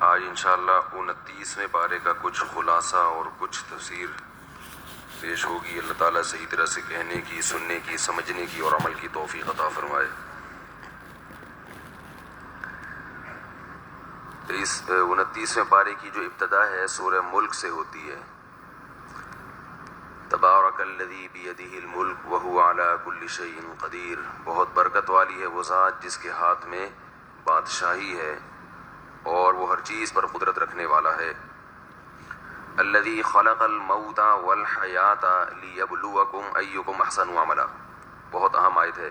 آج انشاءاللہ 29ویں پارے کا کچھ خلاصہ اور کچھ تفسیر پیش ہوگی۔ اللہ تعالیٰ صحیح طرح سے کہنے کی، سننے کی، سمجھنے کی اور عمل کی توفیق عطا فرمائے۔ اس 29ویں پارے کی جو ابتدا ہے سورہ ملک سے ہوتی ہے۔ تبارک الذی بیدہ الملک وہو علی کل شیء قدیر، بہت برکت والی ہے وہ ذات جس کے ہاتھ میں بادشاہی ہے اور وہ ہر چیز پر قدرت رکھنے والا ہے۔ الذی خلق الموت والحیات لیبلوکم ایکم احسن عملا، بہت اہم آیت ہے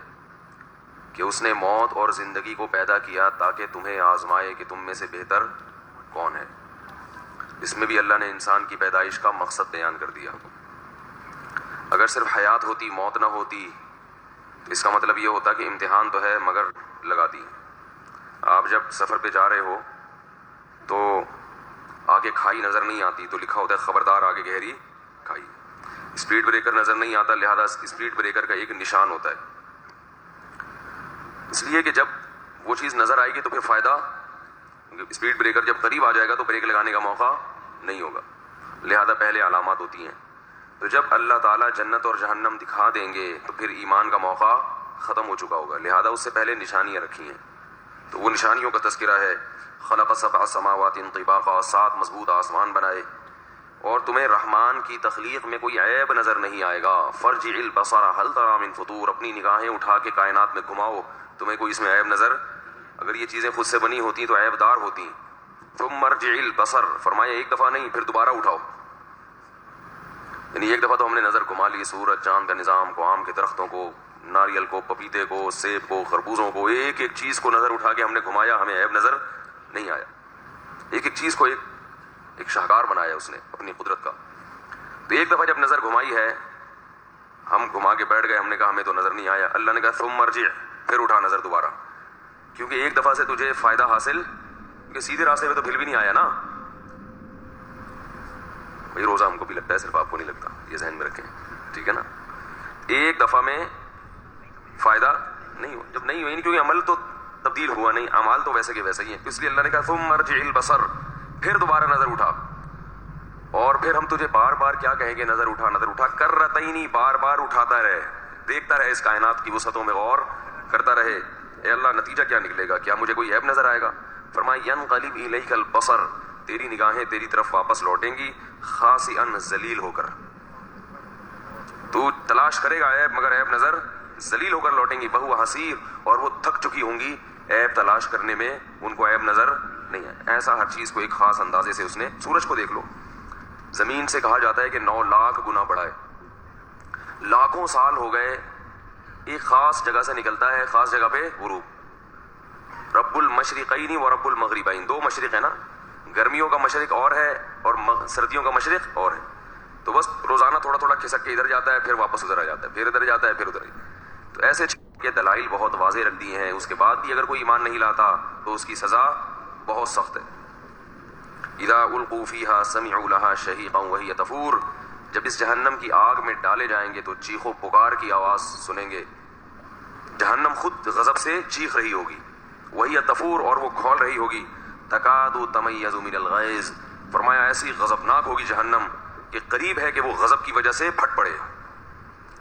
کہ اس نے موت اور زندگی کو پیدا کیا تاکہ تمہیں آزمائے کہ تم میں سے بہتر کون ہے۔ اس میں بھی اللہ نے انسان کی پیدائش کا مقصد بیان کر دیا۔ اگر صرف حیات ہوتی، موت نہ ہوتی، تو اس کا مطلب یہ ہوتا کہ امتحان تو ہے مگر لگا دی۔ آپ جب سفر پہ جا رہے ہو تو آگے کھائی نظر نہیں آتی تو لکھا ہوتا ہے خبردار آگے گہری کھائی۔ اسپیڈ بریکر نظر نہیں آتا، لہذا اسپیڈ بریکر کا ایک نشان ہوتا ہے، اس لیے کہ جب وہ چیز نظر آئے گی تو پھر فائدہ، اسپیڈ بریکر جب قریب آ جائے گا تو بریک لگانے کا موقع نہیں ہوگا، لہذا پہلے علامات ہوتی ہیں۔ تو جب اللہ تعالیٰ جنت اور جہنم دکھا دیں گے تو پھر ایمان کا موقع ختم ہو چکا ہوگا، لہذا اس سے پہلے نشانیاں رکھی ہیں۔ تو وہ نشانیوں کا تذکرہ ہے۔ خلق سبع سماوات طباقا، 7 مضبوط آسمان بنائے اور تمہیں رحمان کی تخلیق میں کوئی عیب نظر نہیں آئے گا۔ فرجع البصر هل ترى من فطور، اپنی نگاہیں اٹھا کے کائنات میں گھماؤ، تمہیں کوئی اس میں عیب نظر، اگر یہ چیزیں خود سے بنی ہوتی تو عیب دار ہوتی۔ ثم ارجع البصر، فرمایا ایک دفعہ نہیں پھر دوبارہ اٹھاؤ، یعنی ایک دفعہ تو ہم نے نظر گھما لی سورج چاند کا نظام کو، آم کے درختوں کو، ناریل کو، پپیتے کو، سیب کو، خربوزوں کو، ایک ایک چیز کو نظر اٹھا کے ہم نے گھمایا، ہمیں عیب نظر نہیں آیا۔ ایک ایک چیز کو ایک شاہکار بنایا اس نے اپنی قدرت کا۔ تو ایک دفعہ جب نظر گھمائی ہے، ہم گھما کے بیٹھ گئے، ہم نے کہا ہمیں تو نظر نہیں آیا، اللہ نے کہا ثم ارجع، پھر اٹھا نظر دوبارہ، کیونکہ ایک دفعہ سے تجھے فائدہ حاصل، کیونکہ سیدھے راستے میں تو پھر بھی نہیں آیا نا۔ بھائی روزہ ہم کو بھی لگتا ہے، صرف آپ کو نہیں لگتا، یہ ذہن میں رکھیں، ٹھیک ہے نا۔ ایک دفعہ میں فائدہ نہیں ہوا، جب نہیں ہوئی نہیں، کیونکہ عمل تو تبدیل ہوا نہیں، اعمال تو ویسے کے ویسے ہی ہیں، اس لیے اللہ نے کہا ثم ارجع البصر، پھر دوبارہ نظر اٹھا، اور پھر ہم تجھے بار بار کیا کہیں گے، نظر اٹھا نظر اٹھا، کرتین، بار بار اٹھاتا رہے، دیکھتا رہے اس کائنات کی وسعتوں میں، غور کرتا رہے، اے اللہ نتیجہ کیا نکلے گا، کیا مجھے کوئی عیب نظر آئے گا؟ فرمایا ینقلب الیک البصر، تیری نگاہیں تیری طرف واپس لوٹیں گی، خاسئا ذلیل ہو کر، تو تلاش کرے گا عیب مگر عیب نظر، ذلیل ہو کر لوٹیں گی، وہو حسیر، اور وہ تھک چکی ہوں گی عیب تلاش کرنے میں، ان کو عیب نظر نہیں ہے۔ ایسا ہر چیز کو ایک خاص اندازے سے اس نے، سورج کو دیکھ لو، زمین سے کہا جاتا ہے کہ 9 لاکھ گنا بڑا ہے، لاکھوں سال ہو گئے، ایک خاص جگہ سے نکلتا ہے، خاص جگہ پہ غروب، رب المشرقین و رب المغربین، 2 مشرق ہے نا، گرمیوں کا مشرق اور ہے اور سردیوں کا مشرق اور ہے، تو بس روزانہ تھوڑا تھوڑا کھسک کے ادھر جاتا ہے، پھر واپس ادھر آ جاتا ہے، پھر ادھر جاتا ہے، پھر ادھر۔ تو ایسے کے دلائل بہت واضح رکھ دیے ہیں، اس کے بعد بھی اگر کوئی ایمان نہیں لاتا تو اس کی سزا بہت سخت ہے۔ اذا القوا فیہا سمعوا لہا شہیقا وہی تفور، جب اس جہنم کی آگ میں ڈالے جائیں گے تو چیخ و پکار کی آواز سنیں گے، جہنم خود غضب سے چیخ رہی ہوگی، وہی تفور، اور وہ کھول رہی ہوگی، تکاد تمیز من الغیظ، فرمایا ایسی غضبناک ہوگی جہنم کہ قریب ہے کہ وہ غضب کی وجہ سے پھٹ پڑے۔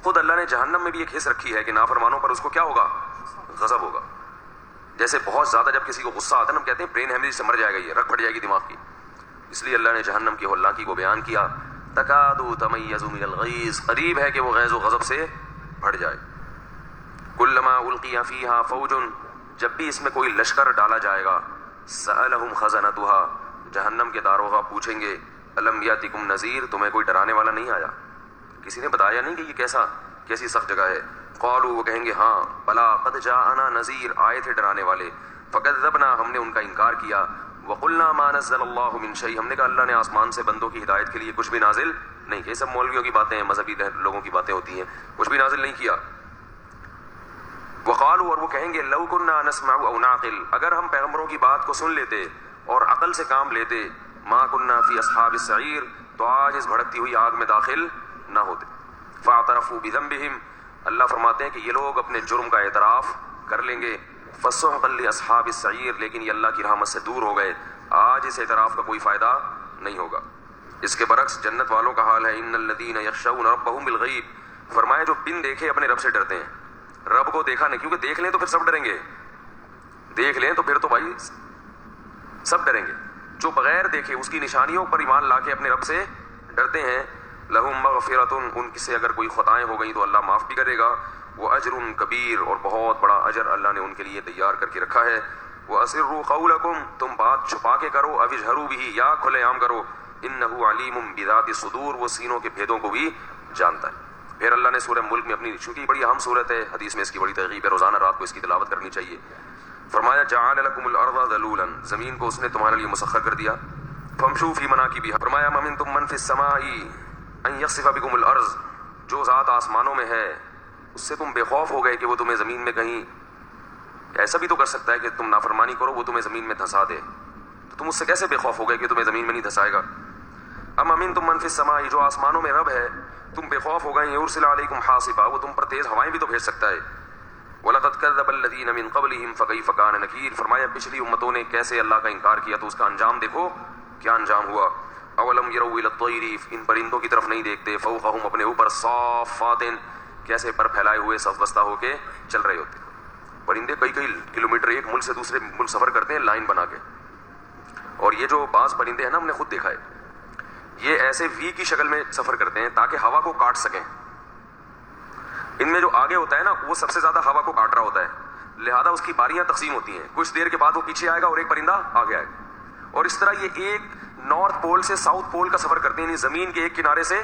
خود اللہ نے جہنم میں بھی ایک حص رکھی ہے کہ نافرمانوں پر اس کو کیا ہوگا، غضب ہوگا۔ جیسے بہت زیادہ جب کسی کو غصہ آتا ہے نا، ہم کہتے ہیں برین ہیمریج سے مر جائے گا، یہ رگ پھٹ جائے گی دماغ کی، اس لیے اللہ نے جہنم کی ہولناکی کو بیان کیا، تکاد تمیز من الغیظ، قریب ہے کہ وہ غیظ و غضب سے پھٹ جائے۔ کلما القی فیہا فوج، جب بھی اس میں کوئی لشکر ڈالا جائے گا، سألہم خزنتها، جہنم کے داروغہ پوچھیں گے، الم یاتکم نذیر، تمہیں کوئی ڈرانے والا نہیں آیا، کسی نے بتایا نہیں کہ یہ کیسی سخت جگہ ہے؟ قالوا، وہ کہیں گے ہاں، بلا قد جاءنا نذیر، آئے تھے ڈرانے والے، فکذبنا، ہم نے ان کا انکار کیا، وقلنا ما نزل اللہ من شیء، ہم نے کہا اللہ نے آسمان سے بندوں کی ہدایت کے لیے کچھ بھی نازل نہیں کیا، یہ سب مولویوں کی باتیں ہیں، مذہبی لوگوں کی باتیں ہوتی ہیں، کچھ بھی نازل نہیں کیا۔ وقالوا، اور وہ کہیں گے لو كنا نسمع او نعقل، اگر ہم پیغمبروں کی بات کو سن لیتے اور عقل سے کام لیتے، ما كنا فی اصحاب السعیر، تو آج اس بھڑکتی ہوئی آگ میں داخل نہ ہوتے۔ فاعترفوا بذنبهم، اللہ فرماتے ہیں کہ یہ لوگ اپنے جرم کا اعتراف کر لیں گے، فسحقا لاصحاب السعیر، لیکن یہ اللہ کی رحمت سے دور ہو گئے، آج خالص اعتراف کا کوئی فائدہ نہیں ہوگا. اس کے برعکس جنت والوں کا حال ہے ان الذین یخشون ربهم بالغیب، فرمایا جو بن دیکھے اپنے رب سے ڈرتے ہیں. رب کو دیکھا نہیں، کیونکہ دیکھ لیں تو پھر سب ڈریں گے، دیکھ لیں تو پھر تو بھائی سب ڈریں گے. جو بغیر دیکھے اس کی نشانیوں پر ایمان لا کے اپنے رب سے ڈرتے ہیں، لہم مغفرۃ، ان سے اگر کوئی خطائیں ہو گئیں تو اللہ معاف بھی کرے گا. واجر کبیر، اور بہت بڑا اجر اللہ نے ان کے لیے تیار کر کے رکھا ہے. واسروا قولکم، تم بات چھپا کے کرو، او اجہروا بہ، یا کھلے عام کرو. انہ علیم بذات الصدور، وہ سینوں کے بھیدوں کو بھی جانتا ہے. پھر اللہ نے سورہ ملک میں اپنی، چونکہ بڑی اہم صورت ہے، حدیث میں اس کی بڑی ترغیب ہے، روزانہ رات کو اس کی تلاوت کرنی چاہیے. فرمایا جعل لکم الارض ذلولا، زمین کو اس نے تمہارے لیے مسخر کر دیا. فامشوا فی مناکبہا، فرمایا امنتم من فی السماء ان یخسف بکم الارض، جو ذات آسمانوں میں ہے اس سے تم بے خوف ہو گئے کہ وہ تمہیں زمین میں کہیں، ایسا بھی تو کر سکتا ہے کہ تم نافرمانی کرو وہ تمہیں زمین میں دھسا دے، تو تم اس سے کیسے بے خوف ہو گئے کہ تمہیں زمین میں نہیں دھسائے گا. ام امنتم من فی السماء، جو آسمانوں میں رب ہے تم بے خوف ہو گئے، یرسل علیکم حاصبا، وہ تم پر تیز ہوائیں بھی تو بھیج سکتا ہے. وَلَقَدْ كَذَّبَ الَّذِينَ مِن قَبْلِهِمْ فَكَيْفَ كَانَ نَكِيرٌ، فرمایا پچھلی امتوں نے کیسے اللہ کا انکار کیا تو اس کا انجام دیکھو کیا انجام ہوا. اولم يروا الى الطير، ان پرندوں کی طرف نہیں دیکھتے، فوقهم، اپنے اوپر، صافات، کیسے پر پھیلائے ہوئے صف بستہ ہو کے چل رہے ہوتے. پرندے کئی کئی کلومیٹر ایک ملک سے دوسرے ملک سفر کرتے ہیں لائن بنا کے. اور یہ جو بعض پرندے ہیں نا، ہم نے خود دیکھا ہے، یہ ایسے وی کی شکل میں سفر کرتے ہیں تاکہ ہوا کو کاٹ سکیں. ان میں جو آگے ہوتا ہے نا وہ سب سے زیادہ ہوا کو کاٹ رہا ہوتا ہے، لہذا اس کی باریاں تقسیم ہوتی ہیں، کچھ دیر کے بعد وہ پیچھے آئے گا اور ایک پرندہ آگے آئے گا. اور اس طرح یہ ایک نارتھ پول سے ساؤتھ پول کا سفر کرتے ہیں، یعنی زمین کے ایک کنارے سے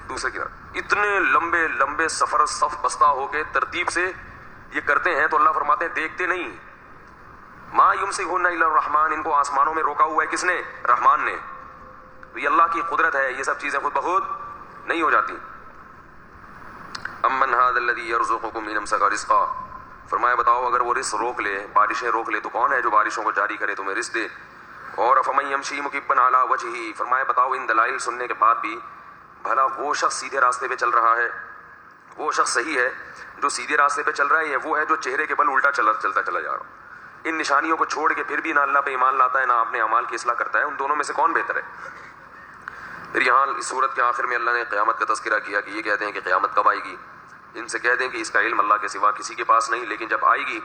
دوسرے کنارے. اتنے لمبے لمبے سفر صف بستہ ہو کے ترتیب سے یہ کرتے ہیں، تو اللہ فرماتے ہیں دیکھتے نہیں. ما یمسکہن الا الرحمن، ان کو آسمانوں میں روکا ہوا ہے کس نے؟ رحمان نے. تو یہ اللہ کی قدرت ہے، یہ سب چیزیں خود بخود نہیں ہو جاتی. امن ھذا الذی یرزقکم ان امسک رزقا، فرمایا بتاؤ اگر وہ رزق روک لے، بارشیں روک لے، تو کون ہے جو بارشوں کو جاری کرے تمہیں رزق دے. اور افمن یمشی مکبا علی وجہہ، فرمایا بتاؤ ان دلائل سننے کے بعد بھی بھلا وہ شخص سیدھے راستے پہ چل رہا ہے، وہ شخص صحیح ہے جو سیدھے راستے پہ چل رہا ہے، یا وہ ہے جو چہرے کے بل الٹا چلتا چلا جا رہا. ان نشانیوں کو چھوڑ کے پھر بھی نہ اللہ پہ ایمان لاتا ہے نہ اپنے اعمال کی اصلاح کرتا ہے، ان دونوں میں سے کون بہتر ہے؟ پھر یہاں اس صورت کے آخر میں اللہ نے قیامت کا تذکرہ کیا کہ یہ کہتے ہیں کہ قیامت کب آئے گی. ان سے کہہ دیں کہ اس کا علم اللہ کے سوا کسی کے پاس نہیں، لیکن جب آئے گی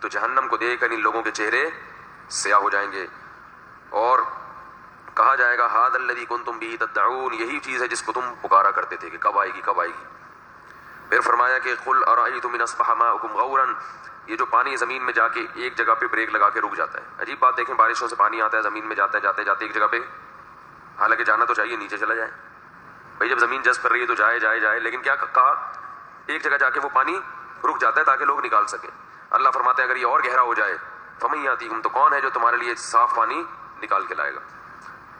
تو جہنم کو دیکھ کر ان لوگوں کے چہرے سیاہ ہو جائیں گے اور کہا جائے گا ھذا الذی کنتم بہ تدعون، یہی چیز ہے جس کو تم پکارا کرتے تھے کہ کب آئے گی کب آئے گی. پھر فرمایا کہ قل ارأیتم ان اصبح ماؤکم غورا، یہ جو پانی زمین میں جا کے ایک جگہ پہ بریک لگا کے رک جاتا ہے. عجیب بات دیکھیں، بارشوں سے پانی آتا ہے زمین میں، جاتا ہے جاتے جاتے ایک جگہ پہ، حالانکہ جانا تو چاہیے نیچے چلا جائے. بھائی جب زمین جذب کر رہی ہے تو جائے جائے جائے، لیکن کیا کہا ایک جگہ جا کے وہ پانی رک جاتا ہے تاکہ لوگ نکال سکیں. اللہ فرماتے ہیں اگر یہ اور گہرا ہو جائے فمن یاتیکم، تو کون ہے جو تمہارے لیے صاف پانی نکال کے لائے گا.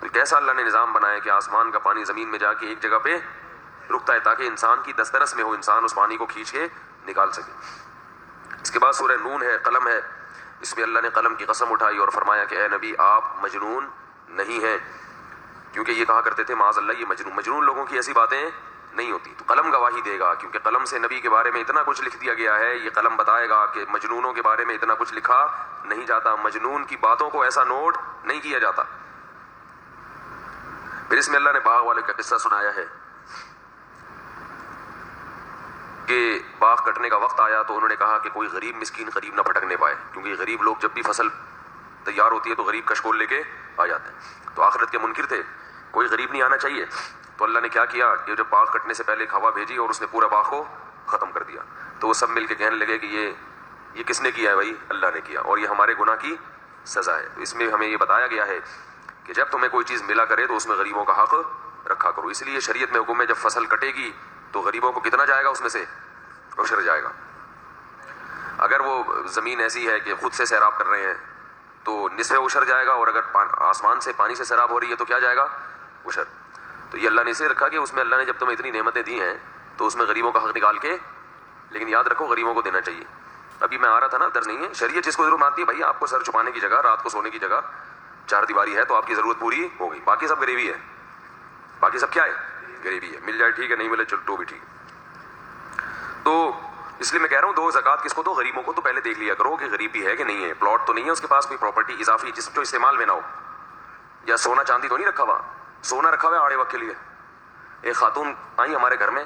تو کیسا اللہ نے نظام بنایا کہ آسمان کا پانی زمین میں جا کے ایک جگہ پہ رکتا ہے تاکہ انسان کی دسترس میں ہو، انسان اس پانی کو کھینچ کے نکال سکے. اس کے بعد سورہ نون ہے، قلم ہے، اس میں اللہ نے قلم کی قسم اٹھائی اور فرمایا کہ اے نبی آپ مجنون نہیں ہیں، کیونکہ یہ کہا کرتے تھے معاذ اللہ یہ مجنون لوگوں کی ایسی باتیں نہیں ہوتی. تو قلم گواہی دے گا، کیونکہ قلم سے نبی کے بارے میں اتنا کچھ لکھ دیا گیا ہے، یہ قلم بتائے گا کہ مجنونوں کے بارے میں اتنا کچھ لکھا نہیں جاتا، مجنون کی باتوں کو ایسا نوٹ نہیں کیا جاتا. پھر اس میں اللہ نے باغ والے کا قصہ سنایا ہے کہ باغ کٹنے کا وقت آیا تو انہوں نے کہا کہ کوئی غریب مسکین قریب نہ پھٹکنے پائے، کیونکہ غریب لوگ جب بھی فصل تیار ہوتی ہے تو غریب کشکول لے کے آ جاتے ہیں. تو آخرت کے منکر تھے، کوئی غریب نہیں آنا چاہیے. تو اللہ نے کیا کیا کہ جب باغ کٹنے سے پہلے ایک ہوا بھیجی اور اس نے پورا باغ کو ختم کر دیا. تو وہ سب مل کے کہنے لگے کہ یہ کس نے کیا ہے؟ بھائی اللہ نے کیا، اور یہ ہمارے گناہ کی سزا ہے. تو اس میں ہمیں یہ بتایا گیا ہے کہ جب تمہیں کوئی چیز ملا کرے تو اس میں غریبوں کا حق رکھا کرو. اس لیے شریعت میں حکم ہے جب فصل کٹے گی تو غریبوں کو کتنا جائے گا؟ اس میں سے عشر جائے گا. اگر وہ زمین ایسی ہے کہ خود سے سیراب کر رہے ہیں تو نصف عشر جائے گا، اور اگر آسمان سے پانی سے سیراب ہو رہی ہے تو کیا جائے گا؟ عشر. تو یہ اللہ نے اسے رکھا کہ اس میں اللہ نے جب تمہیں اتنی نعمتیں دی ہیں تو اس میں غریبوں کا حق نکال کے، لیکن یاد رکھو غریبوں کو دینا چاہیے. ابھی میں آ رہا تھا نا، درد نہیں ہے، شریعت جس کو ضرورت آتی ہے بھائی آپ کو سر چھپانے کی جگہ، رات کو سونے کی جگہ، چار دیواری ہے تو آپ کی ضرورت پوری ہو گئی. باقی سب غریبی ہے، باقی سب کیا ہے؟ غریبی ہے. مل جائے ٹھیک ہے، نہیں ملے چل تو بھی ٹھیک. تو اس لیے میں کہہ رہا ہوں دو زکوٰۃ کس کو دو؟ غریبوں کو. تو پہلے دیکھ لیا کرو کہ غریبی ہے کہ نہیں ہے، پلاٹ تو نہیں ہے اس کے پاس کوئی پراپرٹی اضافی جو استعمال میں نہ ہو. سونا چاندی تو نہیں رکھا ہوا, سونا رکھا ہوا ہے آڑے وقت کے لیے. ایک خاتون آئی ہمارے گھر میں,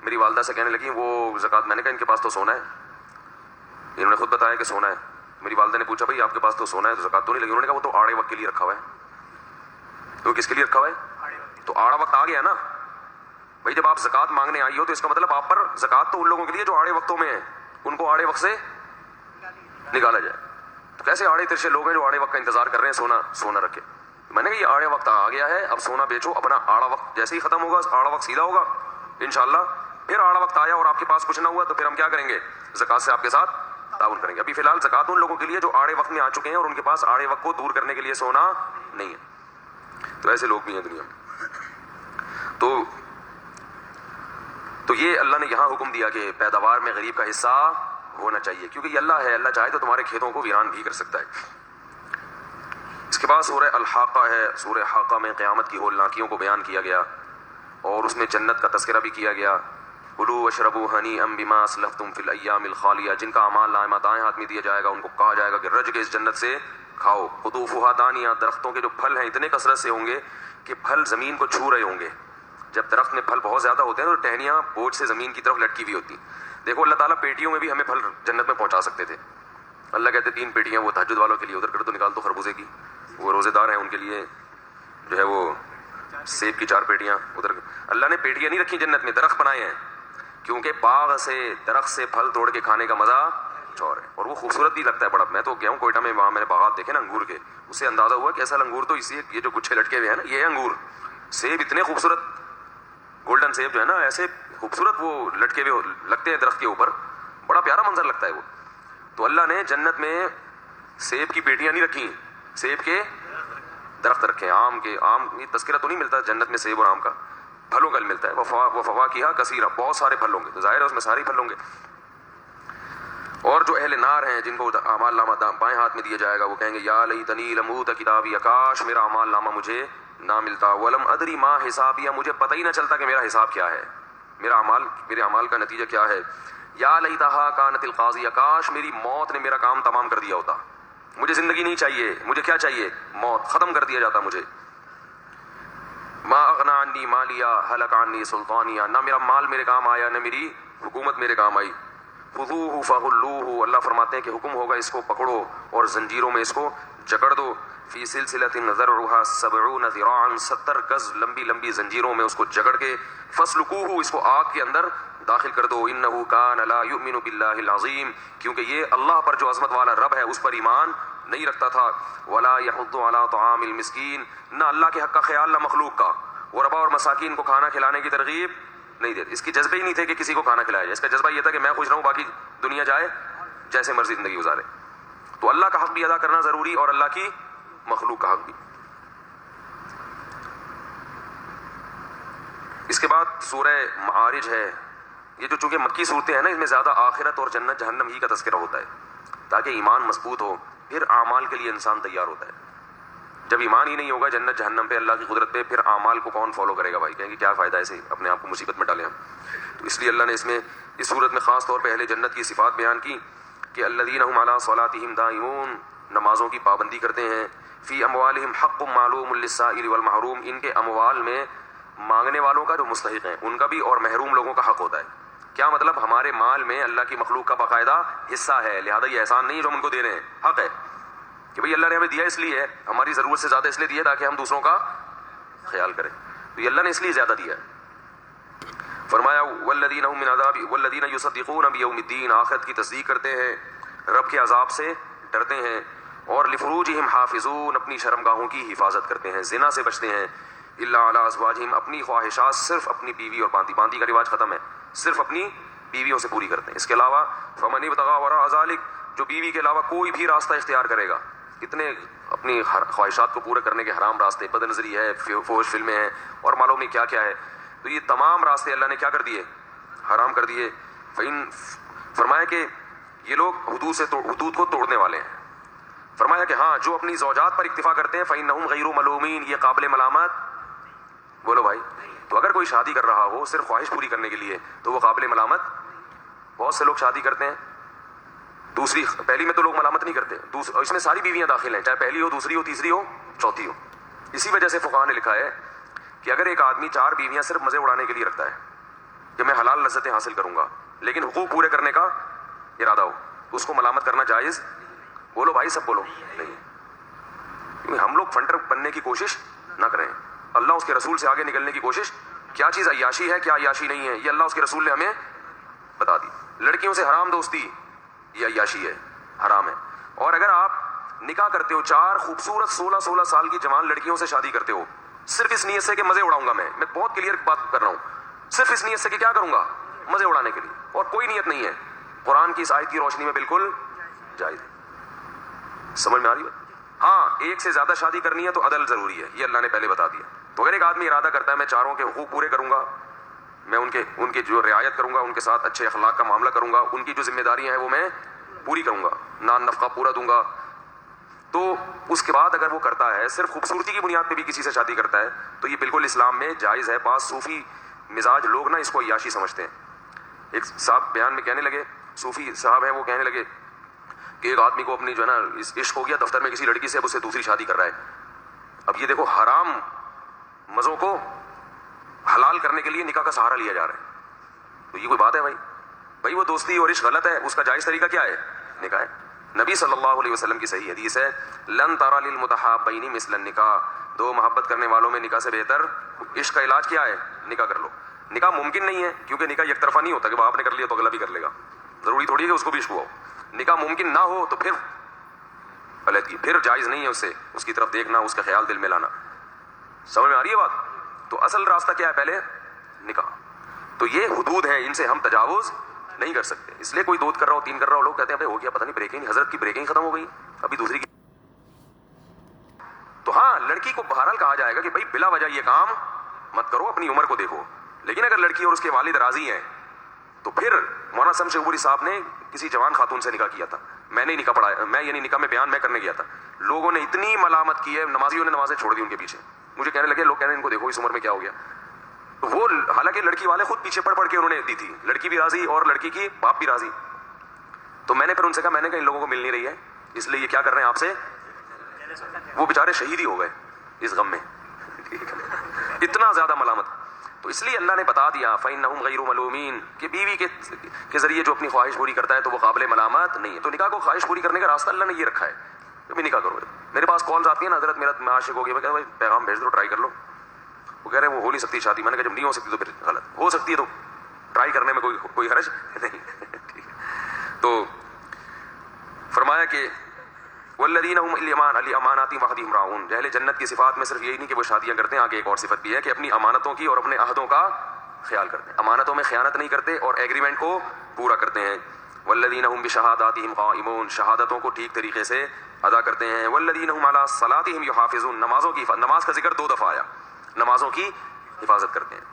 میری والدہ سے کہنے لگی وہ زکوٰۃ. میں نے کہا ان کے پاس تو سونا ہے, انہوں نے خود بتایا کہ سونا ہے. میری والدہ نے پوچھا بھائی آپ کے پاس تو سونا ہے تو زکوٰۃ تو نہیں لگی؟ انہوں نے کہا وہ تو آڑے وقت کے لیے رکھا ہوا ہے. تو کس کے لیے رکھا ہوا ہے؟ تو آڑا وقت آ گیا نا بھائی. جب آپ زکوٰۃ مانگنے آئی ہو تو اس کا مطلب آپ پر زکوٰۃ تو ان لوگوں کے لیے جو آڑے وقتوں میں ہیں, ان کو آڑے وقت سے نکالا جائے. تو کیسے آڑے ترشے لوگ ہیں جو آڑے وقت کا انتظار کر رہے ہیں سونا رکھے. میں نے کہا یہ آڑے وقت آ گیا ہے, اب سونا بیچو. اپنا آڑا وقت جیسے ہی ختم ہوگا آڑا وقت سیدھا ہوگا انشاءاللہ. پھر آڑا وقت آیا اور آپ کے پاس کچھ نہ ہوا تو پھر ہم کیا کریں گے؟ زکوٰۃ سے آپ کے ساتھ تعاون کریں گے. ابھی فی الحال زکوٰۃ ان لوگوں کے لیے جو آڑے وقت میں آ چکے ہیں اور ان کے پاس آڑے وقت کو دور کرنے کے لیے سونا نہیں ہے. تو ایسے لوگ بھی ہیں دنیا میں. تو یہ اللہ نے یہاں حکم دیا کہ پیداوار میں غریب کا حصہ ہونا چاہیے, کیونکہ یہ اللہ ہے, اللہ چاہے تو تمہارے کھیتوں کو ویران بھی کر سکتا ہے. اس کے بعد سورہ الحاقہ ہے. سورہ حاقہ میں قیامت کی ہولناکیوں کو بیان کیا گیا اور اس میں جنت کا تذکرہ بھی کیا گیا. کلوا واشربوا ہنیئا بما اسلفتم فی الایام الخالیہ. جن کا اعمال نامہ دائیں ہاتھ میں دیا جائے گا ان کو کہا جائے گا کہ رج کے اس جنت سے کھاؤ. قطوفها دانیہ. درختوں کے جو پھل ہیں اتنے کثرت سے ہوں گے کہ پھل زمین کو چھو رہے ہوں گے. جب درخت میں پھل بہت زیادہ ہوتے ہیں تو ٹہنیاں بوجھ سے زمین کی طرف لٹکی ہوئی ہوتی. دیکھو اللہ تعالیٰ پیٹیوں میں بھی ہمیں پھل جنت میں پہنچا سکتے تھے. اللہ کہتے 3 پیٹیاں وہ تہجد والوں کے لیے ادھر کر دو, نکال دو خربوزے کی. وہ روزے دار ہیں ان کے لیے جو ہے وہ سیب کی 4 پیٹیاں ادھر. اللہ نے پیٹیاں نہیں رکھی جنت میں, درخت بنائے ہیں, کیونکہ باغ سے درخت سے پھل توڑ کے کھانے کا مزہ چور ہے. اور وہ خوبصورت بھی لگتا ہے بڑا. میں تو گیا ہوں کوئٹہ میں, وہاں میں نے باغات دیکھے نا انگور کے, اس سے اندازہ ہوا کہ ایسا انگور تو اسی یہ جو گچھے لٹکے ہوئے ہیں نا یہ انگور. سیب اتنے خوبصورت, گولڈن سیب جو ہے نا ایسے خوبصورت وہ لٹکے ہوئے لگتے ہیں درخت کے اوپر, بڑا پیارا منظر لگتا ہے وہ. تو اللہ نے جنت میں سیب کی پیٹیاں نہیں رکھی, سیب کے درخت رکھے ہیں. آم کے, آم یہ تذکرہ تو نہیں ملتا جنت میں سیب اور آم کا, پھلوں کا ملتا ہے. وہ فواکہ کثیرہ, بہت سارے پھل ہوں گے, تو ظاہر ہے اس میں سارے پھل ہوں گے. اور جو اہل نار ہیں جن کو اعمال نامہ بائیں ہاتھ میں دیا جائے گا وہ کہیں گے یا لیتنی لم اوت کتابی, کاش میرا اعمال نامہ مجھے نہ ملتا. ولم ادری ما حسابیہ, مجھے پتہ ہی نہ چلتا کہ میرا حساب کیا ہے, میرے اعمال کا نتیجہ کیا ہے. یا لیتہا کانت القاضیہ, کاش میری موت نے میرا کام تمام کر دیا ہوتا. مجھے زندگی نہیں چاہیے, مجھے کیا چاہیے؟ موت, ختم کر دیا جاتا مجھے. ما اغنی عنی مالیہ ہلک عنی سلطانیہ, نہ میرا مال میرے کام آیا نہ میری حکومت میرے کام آئی. خذوہ فغلوہ, اللہ فرماتے ہیں کہ حکم ہوگا اس کو پکڑو اور زنجیروں میں اس کو جکڑ دو. فی سلسلۃ ذرعها 70 ذراعا, 70 گز لمبی لمبی زنجیروں میں اس کو جکڑ کے فسلکوہ, اس کو آگ کے اندر داخل کر دو. انہ کان لا یؤمن باللہ العظیم, کیونکہ یہ اللہ پر جو عظمت والا رب ہے اس پر ایمان نہیں رکھتا تھا. ولا یحض علی طعام المسکین, نہ اللہ کے حق کا خیال نہ مخلوق کا. غربا اور مساکین کو کھانا کھلانے کی ترغیب نہیں دیتے. اس کی جذبے ہی نہیں تھے کہ کسی کو کھانا کھلایا جائے, اس کا جذبہ یہ تھا کہ میں خوش رہوں باقی دنیا جائے جیسے مرضی زندگی گزارے. تو اللہ کا حق بھی ادا کرنا ضروری اور اللہ کی مخلوق کا حق بھی. اس کے بعد سورہ معارج ہے. یہ جو چونکہ مکی صورتیں ہیں نا, اس میں زیادہ آخرت اور جنت جہنم ہی کا تذکرہ ہوتا ہے تاکہ ایمان مضبوط ہو, پھر اعمال کے لیے انسان تیار ہوتا ہے. جب ایمان ہی نہیں ہوگا جنت جہنم پہ اللہ کی قدرت پہ, پھر اعمال کو کون فالو کرے گا بھائی؟ کہیں گے کیا فائدہ ایسے اپنے آپ کو مصیبت میں ڈالیں ہم. تو اس لیے اللہ نے اس میں اس صورت میں خاص طور پہ اہل جنت کی صفات بیان کی کہ الذین هم علی صلاتہم دائمون, نمازوں کی پابندی کرتے ہیں. فی اموالہم حق معلوم للسائل والمحروم, ان کے اموال میں مانگنے والوں کا جو مستحق ہیں ان کا بھی اور محروم لوگوں کا حق ہوتا ہے. کیا مطلب؟ ہمارے مال میں اللہ کی مخلوق کا باقاعدہ حصہ ہے, لہذا یہ احسان نہیں ہے جو ہم ان کو دے رہے ہیں, حق ہے کہ بھئی اللہ نے ہمیں دیا اس لیے ہے, ہماری ضرورت سے زیادہ اس لیے دیا تاکہ ہم دوسروں کا خیال کریں. تو یہ اللہ نے اس لیے زیادہ دیا ہے. فرمایا والذین هم من عذاب والذین یصدقون بیوم الدین, آخرت کی تصدیق کرتے ہیں, رب کے عذاب سے ڈرتے ہیں. اور لفروجہم حافظون, اپنی شرمگاہوں کی حفاظت کرتے ہیں, زنا سے بچتے ہیں. الا علی ازواجہم, اپنی خواہشات صرف اپنی بیوی اور باندی کا رواج ختم ہے, صرف اپنی بیویوں سے پوری کرتے ہیں. اس کے علاوہ فمن ابتغى وراء ذلک, جو بیوی کے علاوہ کوئی بھی راستہ اختیار کرے گا, اتنے اپنی خواہشات کو پورے کرنے کے حرام راستے, بد نظری ہے, فحش فلمیں ہیں اور معلوم نہیں کیا کیا ہے, تو یہ تمام راستے اللہ نے کیا کر دیے؟ حرام کر دیے. فرمایا کہ یہ لوگ حدود کو توڑنے والے ہیں. فرمایا کہ ہاں جو اپنی زوجات پر اکتفا کرتے ہیں فإنہم غیر ملومین, یہ قابل ملامت. بولو بھائی, تو اگر کوئی شادی کر رہا ہو صرف خواہش پوری کرنے کے لیے تو وہ قابل ملامت. بہت سے لوگ شادی کرتے ہیں دوسری, پہلی میں تو لوگ ملامت نہیں کرتے, اس میں ساری بیویاں داخل ہیں, چاہے پہلی ہو, دوسری ہو, تیسری ہو, چوتھی ہو, اسی وجہ سے فقہاء نے لکھا ہے کہ اگر ایک آدمی 4 بیویاں صرف مزے اڑانے کے لیے رکھتا ہے کہ میں حلال لذتیں حاصل کروں گا, لیکن حقوق پورے کرنے کا ارادہ ہو, تو اس کو ملامت کرنا جائز؟ بولو بھائی, سب بولو. نہیں, کیونکہ ہم لوگ فنڈر بننے کی کوشش نہ کریں. اللہ اس کے رسول سے آگے نکلنے کی کوشش, کیا چیز عیاشی ہے کیا عیاشی نہیں ہے, یہ اللہ اس کے رسول نے ہمیں بتا دی. لڑکیوں سے حرام دوستی یہ عیاشی ہے, حرام ہے. اور اگر آپ نکاح کرتے ہو 4 خوبصورت 16 سال کی جوان لڑکیوں سے شادی کرتے ہو صرف اس نیت سے کہ مزے اڑاؤں گا, میں بہت کلیئر بات کر رہا ہوں, صرف اس نیت سے کہ کیا کروں گا, مزے اڑانے کے لیے, اور کوئی نیت نہیں ہے, قرآن کی اس آیت کی روشنی میں بالکل جائز ہے. سمجھ میں آ رہی ہے؟ ہاں, ایک سے زیادہ شادی کرنی ہے تو عدل ضروری ہے, یہ اللہ نے پہلے بتا دیا. تو اگر ایک آدمی ارادہ کرتا ہے میں 4 کے حقوق پورے کروں گا, میں ان کے جو رعایت کروں گا, ان کے ساتھ اچھے اخلاق کا معاملہ کروں گا, ان کی جو ذمہ داریاں ہیں وہ میں پوری کروں گا, نان نفقہ پورا دوں گا, تو اس کے بعد اگر وہ کرتا ہے صرف خوبصورتی کی بنیاد پہ بھی کسی سے شادی کرتا ہے تو یہ بالکل اسلام میں جائز ہے. بعض صوفی مزاج لوگ نا اس کو عیاشی سمجھتے ہیں. ایک صاحب بیان میں کہنے لگے, صوفی صاحب ہیں, وہ کہنے لگے کہ ایک آدمی کو اپنی جو ہے نا عشق ہو گیا دفتر میں کسی لڑکی سے, اب اس سے دوسری شادی کر رہا ہے. اب یہ دیکھو, حرام مزوں کو حلال کرنے کے لیے نکاح کا سہارا لیا جا رہا ہے, تو یہ کوئی بات ہے بھائی وہ دوستی اور عشق غلط ہے, اس کا جائز طریقہ کیا ہے, نکاح ہے. نبی صلی اللہ علیہ وسلم کی صحیح حدیث ہے, لن تری للمتحابین مثل النکاح, 2 محبت کرنے والوں میں نکاح سے بہتر عشق کا علاج کیا ہے, نکاح کر لو. نکاح ممکن نہیں ہے کیونکہ نکاح یک طرفہ نہیں ہوتا کہ وہ آپ نے کر لیا تو اگلا بھی کر لے گا, ضروری تھوڑی ہے کہ اس کو بھی عشق ہو. نکاح ممکن نہ ہو تو پھر علیحدگی, پھر جائز نہیں ہے اسے, اس کی طرف دیکھنا, اس کا خیال دل میں لانا. سمجھ میں آ رہی ہے بات؟ تو اصل راستہ کیا ہے, پہلے نکاح. تو یہ حدود ہیں, ان سے ہم تجاوز نہیں کر سکتے. اس لیے کوئی 2 کر رہا ہو 3 کر رہا ہو, لوگ کہتے ہیں بھائی ہو گیا, پتہ نہیں بریکنگ, حضرت کی بریکنگ ختم ہو گئی, ابھی دوسری کی. تو ہاں, لڑکی کو بہرحال کہا جائے گا کہ بھائی بلا وجہ یہ کام مت کرو, اپنی عمر کو دیکھو. لیکن اگر لڑکی اور اس کے والد راضی ہیں تو پھر مولانا شمس شیخوپوری صاحب نے کسی جوان خاتون سے نکاح کیا تھا, میں نے نکاح پڑھایا, میں یعنی نکاح میں بیان میں کرنے گیا تھا, لوگوں نے اتنی ملامت کی ہے, نمازیوں نے نمازیں چھوڑ دی ان کے پیچھے. مجھے کہنے لگے, لوگ کہنے ان کو دیکھو اس عمر میں کیا ہو گیا. وہ حالانکہ لڑکی والے خود پیچھے پڑھ کے انہوں نے دی تھی, لڑکی بھی راضی اور لڑکی کی باپ بھی راضی. تو میں نے پھر ان سے کہا, میں نے کہا ان لوگوں کو مل نہیں رہی ہے, اس لیے یہ کیا کر رہے ہیں آپ سے, وہ بیچارے شہید ہی ہو گئے اس غم میں, اتنا زیادہ ملامت. تو اس لیے اللہ نے بتا دیا فَإِنَّهُمْ غَيْرُ مَلُومِينَ, کہ بیوی کے ذریعے جو اپنی خواہش پوری کرتا ہے تو وہ قابل ملامت نہیں ہے. تو نکاح کو خواہش پوری کرنے کا راستہ اللہ نے یہ رکھا ہے کہ بھی نکاح کرو. میرے پاس کالز آتی ہیں نا, حضرت میرا میں عاشق ہو گیا, میں کہتا ہوں پیغام بھیج دو, ٹرائی کر لو. وہ کہہ رہے ہیں وہ ہو نہیں سکتی شادی. میں نے کہا جب نہیں ہو سکتی تو پھر غلط, ہو سکتی ہے تو ٹرائی کرنے میں کوئی حرج نہیں. تو فرمایا کہ والذین هم لأماناتهم وعہدہم راعون, اہل جنت کی صفات میں صرف یہی نہیں کہ وہ شادیاں کرتے ہیں, آگے ایک اور صفت بھی ہے کہ اپنی امانتوں کی اور اپنے عہدوں کا خیال کرتے ہیں, امانتوں میں خیانت نہیں کرتے اور ایگریمنٹ کو پورا کرتے ہیں. والذین هم بشہاداتہم قائمون, شہادتوں کو ٹھیک طریقے سے ادا کرتے ہیں. والذین هم علی صلاتہم یحافظون, نماز کا ذکر 2 دفعہ آیا, نمازوں کی حفاظت کرتے ہیں.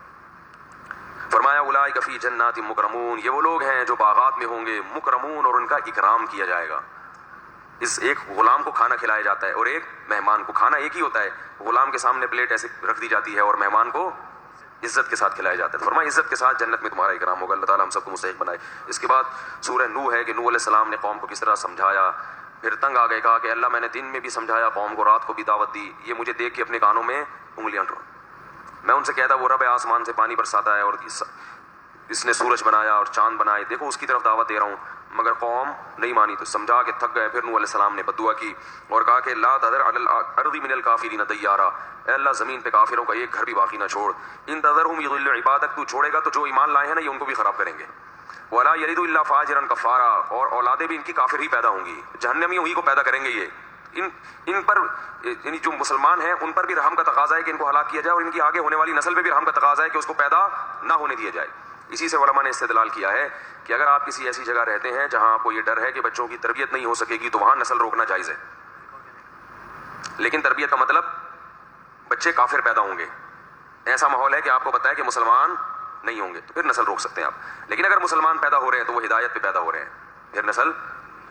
فرمایا اولئک فی جنات مکرمون, یہ وہ لوگ ہیں جو باغات میں ہوں گے, مکرمون, اور ان کا اکرام کیا جائے گا. اس ایک غلام کو کھانا کھلایا جاتا ہے اور ایک مہمان کو, کھانا ایک ہی ہوتا ہے, غلام کے سامنے پلیٹ ایسے رکھ دی جاتی ہے اور مہمان کو عزت کے ساتھ کھلایا جاتا ہے. فرمایا عزت کے ساتھ جنت میں تمہارا اکرام ہوگا, اللہ تعالیٰ ہم سب کو مستحق بنائے. اس کے بعد سورہ نوح ہے کہ نوح علیہ السلام نے قوم کو کس طرح سمجھایا, پھر تنگ آ گئے, کہا کہ اللہ میں نے دن میں بھی سمجھایا قوم کو, رات کو بھی دعوت دی, یہ مجھے دیکھ کے اپنے کانوں میں انگلیاں ڈرو. میں ان سے کہتا وہ رب آسمان سے پانی برساتا ہے اور اس نے سورج بنایا اور چاند بنائے, دیکھو اس کی طرف دعوت دے رہا ہوں, مگر قوم نہیں مانی. تو سمجھا کے تھک گئے. پھر نوح علیہ السلام نے بددعا کی اور کہا کہ لا تذر علی الارض من الکافرین دیارا, اے اللہ زمین پہ کافروں کا ایک گھر بھی باقی نہ چھوڑ. ان تذرہم یضلوا عبادک, تو چھوڑے گا تو جو ایمان لائے ہیں نا یہ ان کو بھی خراب کریں گے. ولا یلدوا الا فاجرا کفارا, اور اولادیں بھی ان کی کافر ہی پیدا ہوں گی, جہنمیوں ہی کو پیدا کریں گے. یہ ان پر یعنی جو مسلمان ہیں ان پر بھی رحم کا تقاضا ہے کہ ان کو ہلاک کیا جائے, اور ان کی آگے ہونے والی نسل پہ بھی رحم کا تقاضا ہے کہ اس کو پیدا نہ ہونے دیا جائے. اسی سے علماء نے استدلال کیا ہے کہ اگر آپ کسی ایسی جگہ رہتے ہیں جہاں آپ کو یہ ڈر ہے کہ بچوں کی تربیت نہیں ہو سکے گی تو وہاں نسل روکنا جائز ہے. لیکن تربیت کا مطلب بچے کافر پیدا ہوں گے, ایسا ماحول ہے کہ آپ کو پتہ ہے کہ مسلمان نہیں ہوں گے تو پھر نسل روک سکتے ہیں آپ. لیکن اگر مسلمان پیدا ہو رہے ہیں تو وہ ہدایت پہ پیدا ہو رہے ہیں, پھر نسل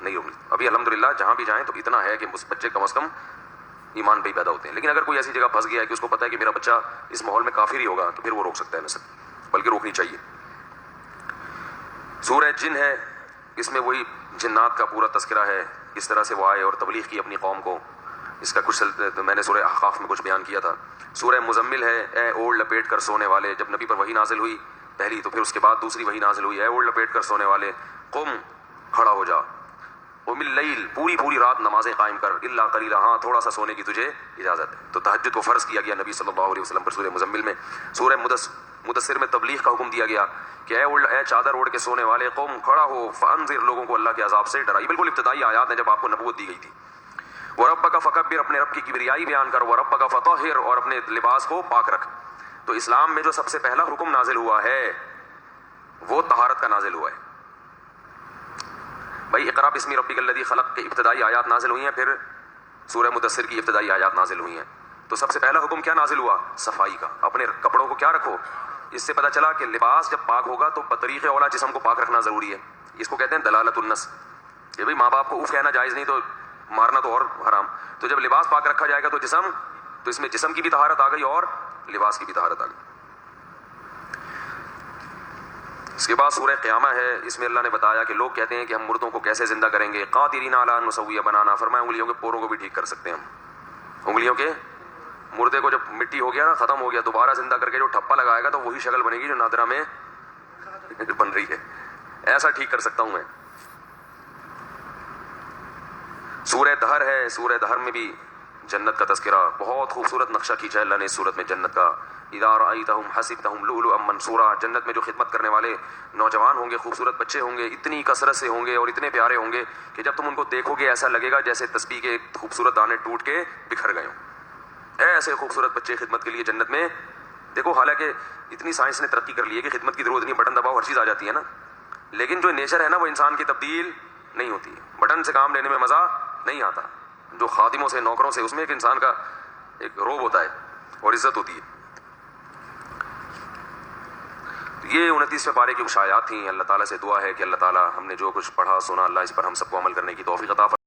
نہیں ہوگی. ابھی الحمدللہ جہاں بھی جائیں تو اتنا ہے کہ بچے کم از کم ایمان پہ ہی پیدا ہوتے ہیں. لیکن اگر کوئی ایسی جگہ پھنس گیا ہے کہ اس کو پتہ ہے کہ میرا بچہ اس ماحول میں کافر ہی ہوگا تو پھر وہ روک سکتا ہے نسل, بلکہ روکنی چاہیے. سورہ جن ہے, اس میں وہی جنات کا پورا تذکرہ ہے, کس طرح سے وہ آئے اور تبلیغ کی اپنی قوم کو. اس کا کچھ میں نے سورہ احقاف میں کچھ بیان کیا تھا. سورہ مزمل ہے، اے اوڑھ لپیٹ کر سونے والے. جب نبی پر وحی نازل ہوئی پہلی، تو پھر اس کے بعد دوسری وحی نازل ہوئی، اے اوڑھ لپیٹ کر سونے والے قم، کھڑا ہو جا، قم اللیل، پوری رات نمازیں قائم کر، الا قلیلا، ہاں تھوڑا سا سونے کی تجھے اجازت ہے. تو تہجد کو فرض کیا گیا نبی صلی اللہ علیہ وسلم پر سورہ مزمل میں. سورہ مدثر میں تبلیغ کا حکم دیا گیا کہ اے چادر اوڑھ کے سونے والے قوم، کھڑا ہو، فانذر، لوگوں کو اللہ کے عذاب سے ڈرا. یہ بالکل ابتدائی آیات ہیں جب آپ کو نبوت دی گئی تھی. وَرَبَّكَ فَكَبِّرْ، اپنے رب کی کبریائی بیان کر، وَرَبَّكَ فَطَهِّرْ، اور اپنے لباس کو پاک رکھ. تو اسلام میں جو سب سے پہلا حکم نازل ہوا ہے وہ طہارت کا نازل ہوا ہے. بھائی اقرا بسم ربک الذی خلق کے ابتدائی آیات نازل ہوئی ہیں، پھر سورہ مدثر کی ابتدائی آیات نازل ہوئی ہیں. تو سب سے پہلا حکم کیا نازل ہوا؟ صفائی کا. اپنے کپڑوں کو کیا رکھو. اس سے پتہ چلا کہ لباس جب پاک ہوگا تو بطریق اولا جسم کو پاک رکھنا ضروری ہے. اس کو کہتے ہیں دلالت النص. کہ بھائی ماں باپ کو اف کہنا جائز نہیں تو مارنا تو اور حرام. تو جب لباس پاک رکھا جائے گا تو اس میں جسم کی بھی طہارت آ گئی اور لباس کی بھی طہارت آ گئی. اس کے بعد سورہ قیامہ ہے. اس میں اللہ نے بتایا کہ لوگ کہتے ہیں کہ ہم مردوں کو کیسے زندہ کریں گے. قادرین علی ان نسوی بنانا، فرمایا انگلیوں کے پوروں کو بھی ٹھیک کر سکتے ہیں ہم. انگلیوں کے مردے کو جب مٹی ہو گیا نا، ختم ہو گیا، دوبارہ زندہ کر کے جو ٹھپا لگائے گا تو وہی شکل بنے گی جو نادرہ میں بن رہی ہے. ایسا ٹھیک کر سکتا ہوں میں. سورہ دہر ہے. سورہ دہر میں بھی جنت کا تذکرہ، بہت خوبصورت نقشہ کھینچا ہے اللہ نے اس صورت میں جنت کا. اذا رأیتہم حسبتہم لؤلؤا منثورا. جنت میں جو خدمت کرنے والے نوجوان ہوں گے، خوبصورت بچے ہوں گے، اتنی کثرت سے ہوں گے اور اتنے پیارے ہوں گے کہ جب تم ان کو دیکھو گے ایسا لگے گا جیسے تسبیح کے خوبصورت دانے ٹوٹ کے بکھر گئے ہوں. ایسے خوبصورت بچے خدمت کے لیے جنت میں. دیکھو حالانکہ اتنی سائنس نے ترقی کر لی ہے کہ خدمت کی ضرورت نہیں، بٹن دباؤ ہر چیز آ جاتی ہے نا، لیکن جو نیچر ہے نا وہ انسان کی تبدیل نہیں ہوتی ہے. بٹن سے کام لینے میں مزہ نہیں آتا. جو خادموں سے، نوکروں سے، اس میں ایک انسان کا ایک روب ہوتا ہے اور عزت ہوتی ہے. یہ 29ویں پارے کی کچھ آیات تھیں. اللہ تعالیٰ سے دعا ہے کہ اللہ تعالیٰ ہم نے جو کچھ پڑھا سنا، اللہ اس پر ہم سب کو عمل کرنے کی توفیق عطا فرمائے.